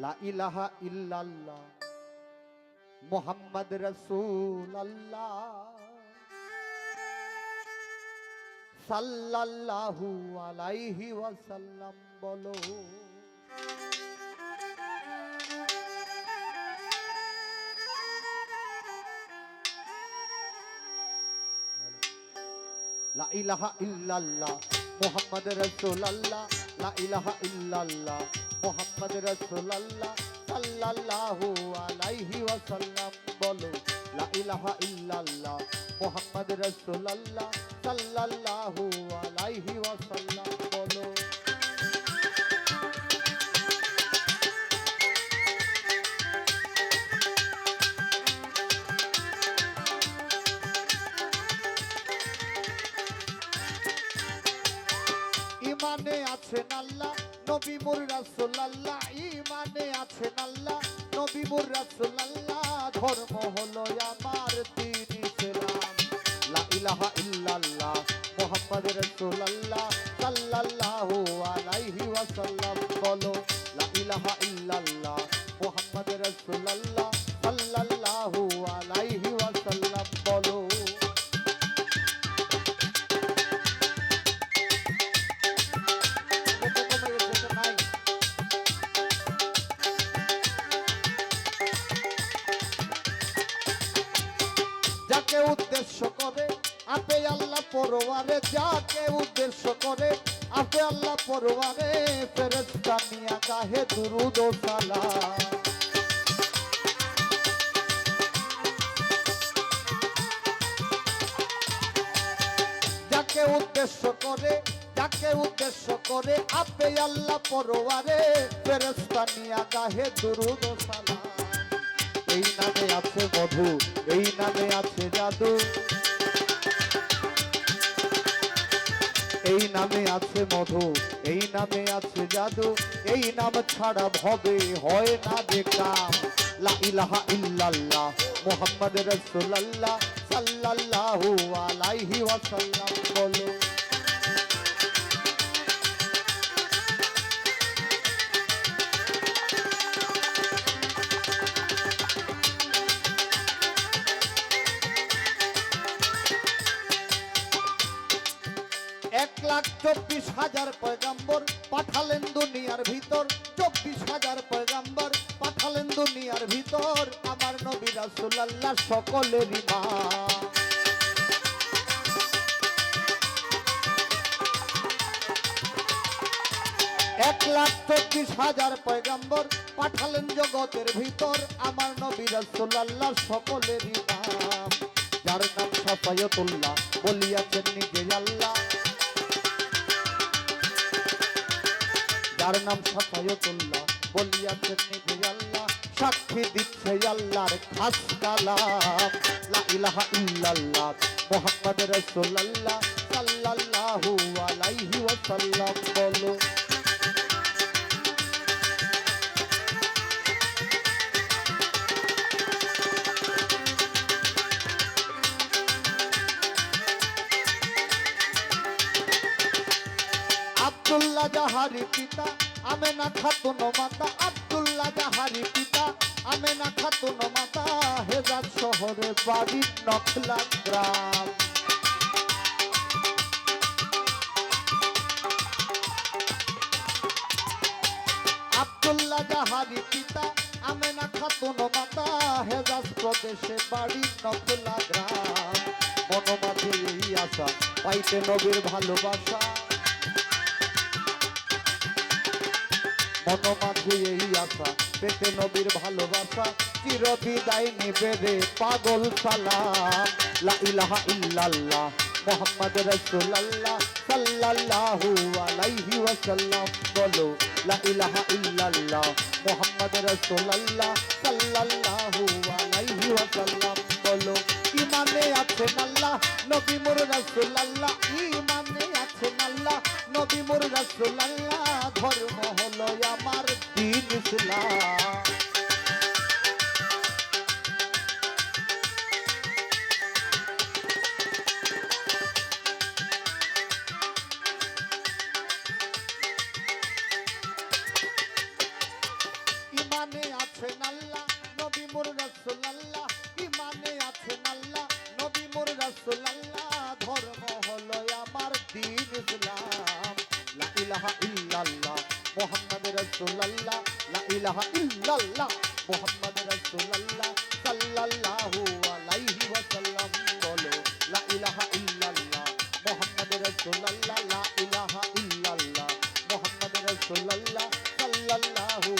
লা ইলাহা ইল্লাল্লাহ মুহাম্মদ রাসূলুল্লাহ সাল্লাল্লাহু আলাইহি ওয়াসাল্লাম বলো। লা ইলাহা ইল্লাল্লাহ মুহাম্মদ রাসূলুল্লাহ লা ইলাহা ইল্লাল্লাহ মুহাম্মদ রাসূলুল্লাহ সাল্লাল্লাহু আলাইহি ওয়াসাল্লাম বলো। লা ইলাহা ইল্লাল্লাহ মুহাম্মদ রাসূলুল্লাহ সাল্লাল্লাহু আলাইহি ওয়াসাল্লাম বলো। ইমানে আছেন আল্লাহ নবী মোর রাসূলুল্লাহ ইমানে আছেন আল্লাহ নবী মোর রাসূলুল্লাহ ধর্ম হলো আমার দ্বীন ইসলাম। লা ইলাহা ইল্লাল্লাহ মুহাম্মদ রাসূলুল্লাহ সাল্লাল্লাহু আলাইহি ওয়াসাল্লাম বলো। লা ইলাহা ইল্লাল্লাহ মুহাম্মদ রাসূলুল্লাহ সাল্লাল্লাহু আলাইহি ওয়াসাল্লাম বলো। যাকে উদ্দেশ্য করে আপে আল্লাহ পরওয়ারে যাকে উদ্দেশ্য করে আপে আল্লাহ পরওয়ারে ফেরেশতা নিয়া গাহে দুরূদ ও সালাম। যাকে উদ্দেশ্য করে আপে আল্লাহ পরওয়ারে ফেরেশতা নিয়া গাহে দুরূদ ও সালাম। এই নামে আছে মধু এই নামে আছে জাদু এই নামে আছে মধু এই নামে আছে জাদু এই নাম ছাড়া ভবে হয় না যে কাম। লা ইলাহা ইল্লাল্লাহ মুহাম্মদ রাসূলুল্লাহ সাল্লাল্লাহু আলাইহি ওয়াসাল্লাম বলো। এক লাখ 24,000 পয়গম্বর পাঠালেন দুনিয়ার ভিতর 24,000 পয়গম্বর পাঠালেন দুনিয়ার ভিতর আমার নবী রাসূলুল্লাহ সকলেরই মা। এক লাখ 24,000 পয়গম্বর পাঠালেন জগতের ভিতর আমার নবী রাসূলুল্লাহ সকলেরই নাম। যার নাম শাফায়াতুল্লাহ বলিয়াছেন নিজে আল্লাহ যার নাম শাফায়াতুল্লাহ বলিয়াছেন নিজে আল্লাহ সাক্ষী দিচ্ছে আল্লাহর খাস কালাম। লা ইলাহা ইল্লাল্লাহ মুহাম্মদ রাসূলুল্লাহ সাল্লাল্লাহু আলাইহি ওয়াসাল্লাম বলো। আব্দুল্লাহ জাহারি পিতা আমেনা খাতুন মাতা আব্দুল্লাহ জাহারি পিতা আমেনা খাতুন মাতা হেজাজ শহরে বাড়ি নখলা গ্রাম। আব্দুল্লাহ জাহারি পিতা আমেনা খাতুন মাতা হেজাজ প্রদেশে বাড়ি নখলা গ্রাম। মনোমাঝে এই আশা পাইতে নবীর ভালোবাসা মনোমাঝে এই আশা পেতে নবীর ভালোবাসা চির বিদায় নিবে রে পাগল সালাম। লা ইলাহা ইল্লাল্লাহ মুহাম্মদ রাসূলুল্লাহ সাল্লাল্লাহু আলাইহি ওয়াসাল্লাম বলো। লা ইলাহা ইল্লাল্লাহ মুহাম্মদ রাসূলুল্লাহ সাল্লাল্লাহু আলাইহি ওয়াসাল্লাম বলো। ইমানে আছেন আল্লাহ নবী মোর রাসূলুল্লাহ ইমানে আছেন আল্লাহ নবী মোর রাসূলুল্লাহ ধর্ম হলো আমার দ্বীন মোহাম্মদ রাসূলুল্লাহ লা ইলাহা ইল্লাল্লাহ মোহাম্মদ রাসূলুল্লাহ সাল্লাল্লাহু আলাইহি ওয়াসাল্লাম বলো লা ইলাহা ইল্লাল্লাহ মোহাম্মদ রাসূলুল্লাহ লা ইলাহা ইল্লাল্লাহ মোহাম্মদ রাসূলুল্লাহ সাল্লাল্লাহু